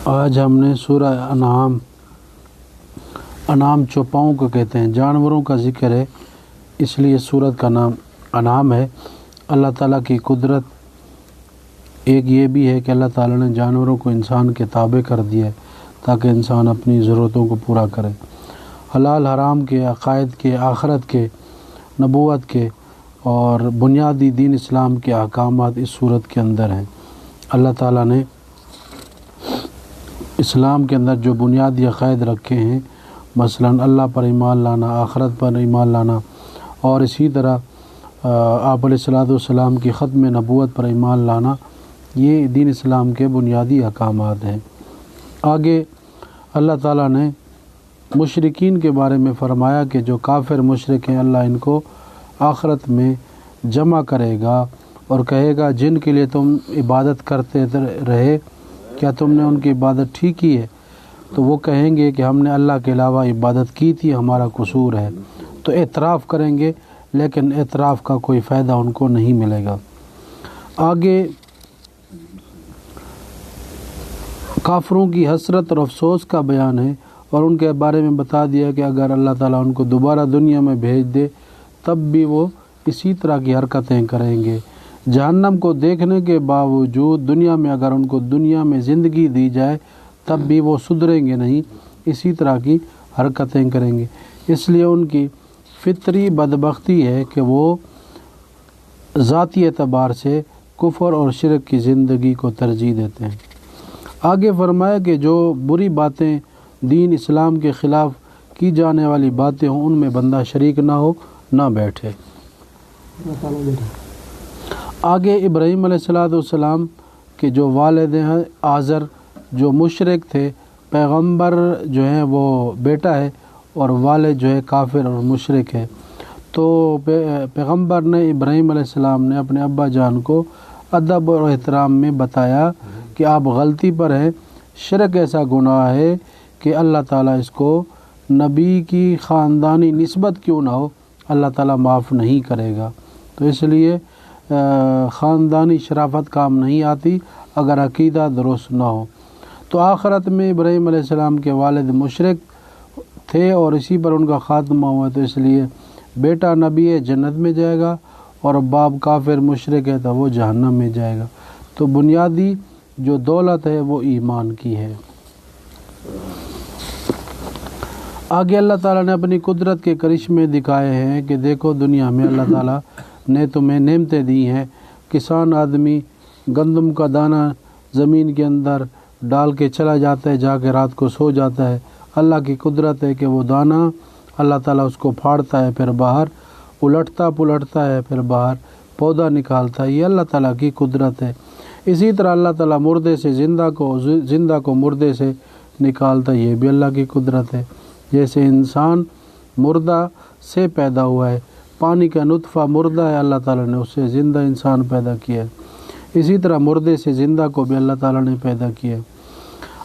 آج ہم نے سورہ انعام چوپاؤں کو کہتے ہیں، جانوروں کا ذکر ہے، اس لیے سورت کا نام انعام ہے۔ اللہ تعالیٰ کی قدرت ایک یہ بھی ہے کہ اللہ تعالیٰ نے جانوروں کو انسان کے تابع کر دیا ہے تاکہ انسان اپنی ضرورتوں کو پورا کرے۔ حلال حرام کے، عقائد کے، آخرت کے، نبوت کے اور بنیادی دین اسلام کے احکامات اس صورت کے اندر ہیں۔ اللہ تعالیٰ نے اسلام کے اندر جو بنیادی عقائد رکھے ہیں، مثلا اللہ پر ایمان لانا، آخرت پر ایمان لانا، اور اسی طرح آپ علیہ السلام کی ختم نبوت پر ایمان لانا، یہ دین اسلام کے بنیادی احکامات ہیں۔ آگے اللہ تعالیٰ نے مشرکین کے بارے میں فرمایا کہ جو کافر مشرک ہیں، اللہ ان کو آخرت میں جمع کرے گا اور کہے گا جن کے لیے تم عبادت کرتے رہے، کیا تم نے ان کی عبادت ٹھیک کی ہے؟ تو وہ کہیں گے کہ ہم نے اللہ کے علاوہ عبادت کی تھی، ہمارا قصور ہے۔ تو اعتراف کریں گے، لیکن اعتراف کا کوئی فائدہ ان کو نہیں ملے گا۔ آگے کافروں کی حسرت اور افسوس کا بیان ہے، اور ان کے بارے میں بتا دیا کہ اگر اللہ تعالیٰ ان کو دوبارہ دنیا میں بھیج دے تب بھی وہ اسی طرح کی حرکتیں کریں گے۔ جہنم کو دیکھنے کے باوجود دنیا میں اگر ان کو دنیا میں زندگی دی جائے تب بھی وہ سدھریں گے نہیں، اسی طرح کی حرکتیں کریں گے۔ اس لیے ان کی فطری بدبختی ہے کہ وہ ذاتی اعتبار سے کفر اور شرک کی زندگی کو ترجیح دیتے ہیں۔ آگے فرمایا کہ جو بری باتیں دین اسلام کے خلاف کی جانے والی باتیں ہوں ان میں بندہ شریک نہ ہو، نہ بیٹھے۔ آگے ابراہیم علیہ السلام کے جو والد ہیں آزر، جو مشرک تھے، پیغمبر جو ہیں وہ بیٹا ہے اور والد جو ہے کافر اور مشرک ہے، تو پیغمبر نے ابراہیم علیہ السلام نے اپنے ابا جان کو ادب اور احترام میں بتایا کہ آپ غلطی پر ہیں، شرک ایسا گناہ ہے کہ اللہ تعالیٰ اس کو نبی کی خاندانی نسبت کیوں نہ ہو اللہ تعالیٰ معاف نہیں کرے گا۔ تو اس لیے خاندانی شرافت کام نہیں آتی اگر عقیدہ درست نہ ہو۔ تو آخرت میں ابراہیم علیہ السلام کے والد مشرک تھے اور اسی پر ان کا خاتمہ ہوا، تو اس لیے بیٹا نبی ہے جنت میں جائے گا اور باپ کافر مشرک ہے تو وہ جہنم میں جائے گا۔ تو بنیادی جو دولت ہے وہ ایمان کی ہے۔ آگے اللہ تعالیٰ نے اپنی قدرت کے کرشمے دکھائے ہیں کہ دیکھو دنیا میں اللہ تعالیٰ نے تمہیں نعمتیں دی ہیں۔ کسان آدمی گندم کا دانہ زمین کے اندر ڈال کے چلا جاتا ہے، جا کے رات کو سو جاتا ہے۔ اللہ کی قدرت ہے کہ وہ دانہ اللہ تعالیٰ اس کو پھاڑتا ہے، پھر باہر الٹتا پلٹتا ہے، پھر باہر پودا نکالتا ہے۔ یہ اللہ تعالیٰ کی قدرت ہے۔ اسی طرح اللہ تعالیٰ مردے سے زندہ کو مردے سے نکالتا ہے، یہ بھی اللہ کی قدرت ہے۔ جیسے انسان مردہ سے پیدا ہوا ہے، پانی کا نطفہ مردہ ہے، اللہ تعالیٰ نے اس سے زندہ انسان پیدا کیا ہے، اسی طرح مردے سے زندہ کو بھی اللہ تعالیٰ نے پیدا کیا ہے۔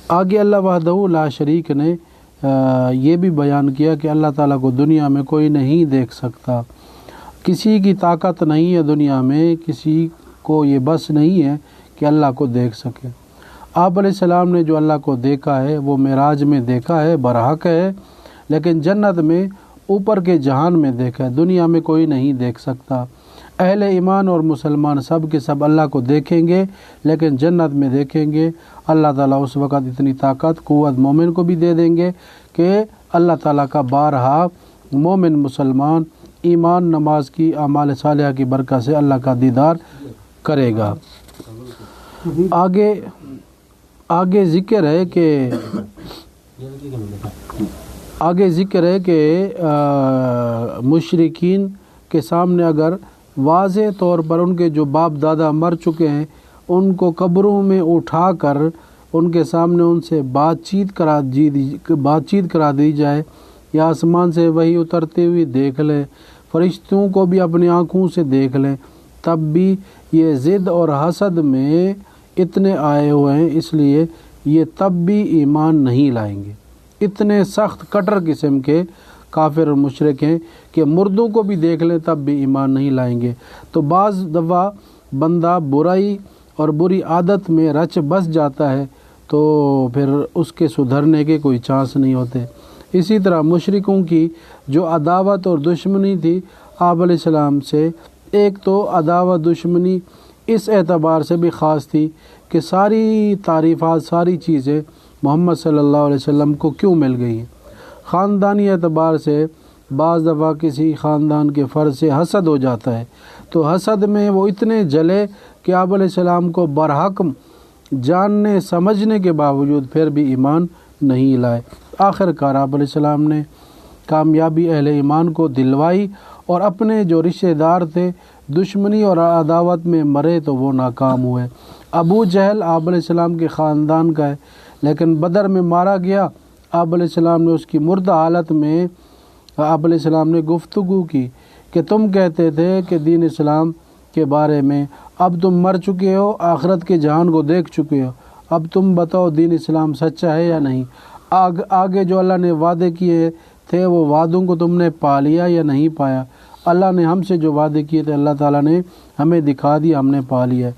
آگے اللہ وحدہ لا شریک نے یہ بھی بیان کیا کہ اللہ تعالیٰ کو دنیا میں کوئی نہیں دیکھ سکتا، کسی کی طاقت نہیں ہے دنیا میں، کسی کو یہ بس نہیں ہے کہ اللہ کو دیکھ سکے۔ آپ علیہ السلام نے جو اللہ کو دیکھا ہے وہ معراج میں دیکھا ہے، برحق ہے، لیکن جنت میں اوپر کے جہان میں دیکھا ہے، دنیا میں کوئی نہیں دیکھ سکتا۔ اہل ایمان اور مسلمان سب کے سب اللہ کو دیکھیں گے، لیکن جنت میں دیکھیں گے۔ اللہ تعالیٰ اس وقت اتنی طاقت قوت مومن کو بھی دے دیں گے کہ اللہ تعالیٰ کا بارہا مومن مسلمان ایمان نماز کی اعمال صالحہ کی برکت سے اللہ کا دیدار کرے گا۔ آگے ذکر ہے کہ مشرکین کے سامنے اگر واضح طور پر ان کے جو باپ دادا مر چکے ہیں ان کو قبروں میں اٹھا کر ان کے سامنے ان سے بات چیت کرا دی جائے، یا آسمان سے وہی اترتے ہوئے دیکھ لیں، فرشتوں کو بھی اپنی آنکھوں سے دیکھ لیں، تب بھی یہ ضد اور حسد میں اتنے آئے ہوئے ہیں، اس لیے یہ تب بھی ایمان نہیں لائیں گے۔ اتنے سخت کٹر قسم کے کافر اور مشرک ہیں کہ مردوں کو بھی دیکھ لیں تب بھی ایمان نہیں لائیں گے۔ تو بعض دفعہ بندہ برائی اور بری عادت میں رچ بس جاتا ہے تو پھر اس کے سدھرنے کے کوئی چانس نہیں ہوتے۔ اسی طرح مشرکوں کی جو عداوت اور دشمنی تھی آپ علیہ السلام سے، ایک تو عداوت دشمنی اس اعتبار سے بھی خاص تھی کہ ساری تعریفات، ساری چیزیں محمد صلی اللہ علیہ وسلم کو کیوں مل گئی ہیں۔ خاندانی اعتبار سے بعض دفعہ کسی خاندان کے فرد سے حسد ہو جاتا ہے، تو حسد میں وہ اتنے جلے کہ آپ علیہ السلام کو برحق جاننے سمجھنے کے باوجود پھر بھی ایمان نہیں لائے۔ آخر کار آپ علیہ السلام نے کامیابی اہل ایمان کو دلوائی، اور اپنے جو رشتہ دار تھے دشمنی اور عداوت میں مرے تو وہ ناکام ہوئے۔ ابو جہل آپ علیہ السلام کے خاندان کا ہے، لیکن بدر میں مارا گیا۔ آپ علیہ السلام نے اس کی مردہ حالت میں آپ علیہ السلام نے گفتگو کی کہ تم کہتے تھے کہ دین اسلام کے بارے میں، اب تم مر چکے ہو، آخرت کے جہان کو دیکھ چکے ہو، اب تم بتاؤ دین اسلام سچا ہے یا نہیں۔ آگے جو اللہ نے وعدے کیے تھے وہ وعدوں کو تم نے پا لیا یا نہیں پایا؟ اللہ نے ہم سے جو وعدے کیے تھے اللہ تعالیٰ نے ہمیں دکھا دیا، ہم نے پا لیا ہے۔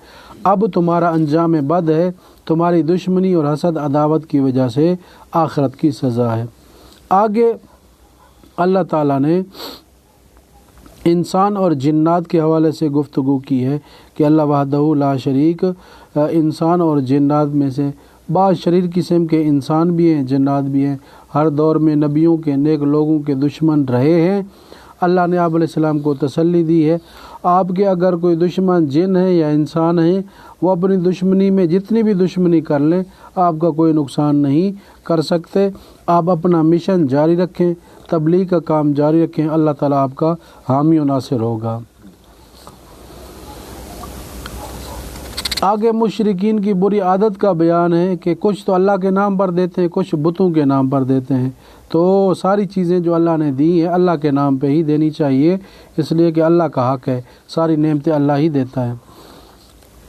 اب تمہارا انجام بد ہے، تمہاری دشمنی اور حسد عداوت کی وجہ سے آخرت کی سزا ہے۔ آگے اللہ تعالیٰ نے انسان اور جنات کے حوالے سے گفتگو کی ہے کہ اللہ وحدہ لا شریک، انسان اور جنات میں سے بعض شریر قسم کے انسان بھی ہیں، جنات بھی ہیں، ہر دور میں نبیوں کے، نیک لوگوں کے دشمن رہے ہیں۔ اللہ نے آپ علیہ السلام کو تسلی دی ہے، آپ کے اگر کوئی دشمن جن ہے یا انسان ہے، وہ اپنی دشمنی میں جتنی بھی دشمنی کر لیں آپ کا کوئی نقصان نہیں کر سکتے۔ آپ اپنا مشن جاری رکھیں، تبلیغ کا کام جاری رکھیں، اللہ تعالیٰ آپ کا حامی و ناصر ہوگا۔ آگے مشرکین کی بری عادت کا بیان ہے کہ کچھ تو اللہ کے نام پر دیتے ہیں، کچھ بتوں کے نام پر دیتے ہیں۔ تو ساری چیزیں جو اللہ نے دی ہیں اللہ کے نام پہ ہی دینی چاہیے، اس لیے کہ اللہ کا حق ہے، ساری نعمتیں اللہ ہی دیتا ہے۔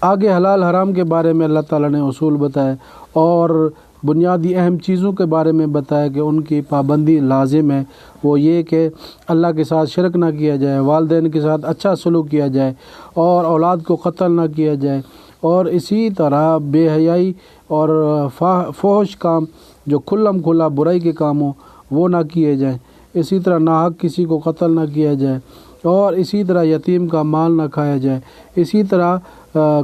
آگے حلال حرام کے بارے میں اللہ تعالیٰ نے اصول بتائے اور بنیادی اہم چیزوں کے بارے میں بتایا کہ ان کی پابندی لازم ہے۔ وہ یہ کہ اللہ کے ساتھ شرک نہ کیا جائے، والدین کے ساتھ اچھا سلوک کیا جائے، اور اولاد کو قتل نہ کیا جائے، اور اسی طرح بے حیائی اور فحش کام جو کھلم کھلا برائی کے کام ہوں وہ نہ کیے جائیں، اسی طرح ناحق کسی کو قتل نہ کیا جائے، اور اسی طرح یتیم کا مال نہ کھایا جائے، اسی طرح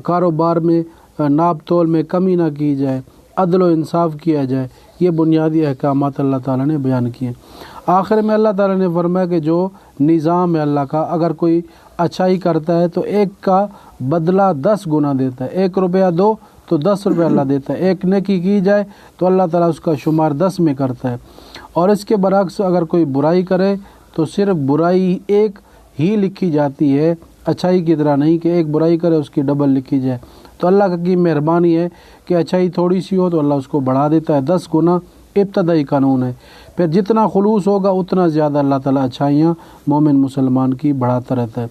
کاروبار میں ناپ تول میں کمی نہ کی جائے، عدل و انصاف کیا جائے۔ یہ بنیادی احکامات اللہ تعالیٰ نے بیان کیے۔ آخر میں اللہ تعالیٰ نے فرمایا کہ جو نظام ہے اللہ کا، اگر کوئی اچھائی کرتا ہے تو ایک کا بدلہ 10 گنا دیتا ہے، 1 روپیہ دو تو 10 روپیہ اللہ دیتا ہے، ایک نیکی کی جائے تو اللہ تعالیٰ اس کا شمار 10 میں کرتا ہے، اور اس کے برعکس اگر کوئی برائی کرے تو صرف برائی ایک ہی لکھی جاتی ہے، اچھائی کی طرح نہیں کہ ایک برائی کرے اس کی ڈبل لکھی جائے۔ تو اللہ کی مہربانی ہے کہ اچھائی تھوڑی سی ہو تو اللہ اس کو بڑھا دیتا ہے، 10 گنا ابتدائی قانون ہے۔ پھر جتنا خلوص ہوگا اتنا زیادہ اللہ تعالیٰ اچھائیاں مومن مسلمان کی بڑھاتا رہتا ہے۔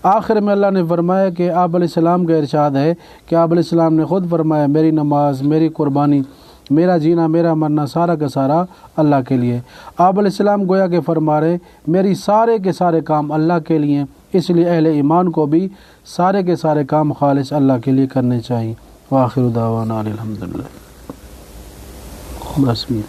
آخر میں اللہ نے فرمایا کہ آپ علیہ السلام کا ارشاد ہے کہ آپ علیہ السلام نے خود فرمایا میری نماز، میری قربانی، میرا جینا، میرا مرنا سارا کا سارا اللہ کے لیے۔ آپ علیہ السلام گویا کہ فرما رہے میری سارے کے سارے کام اللہ کے لیے، اس لیے اہل ایمان کو بھی سارے کے سارے کام خالص اللہ کے لیے کرنے چاہیے۔ وآخر دعوانا الحمدللہ۔ بس بھی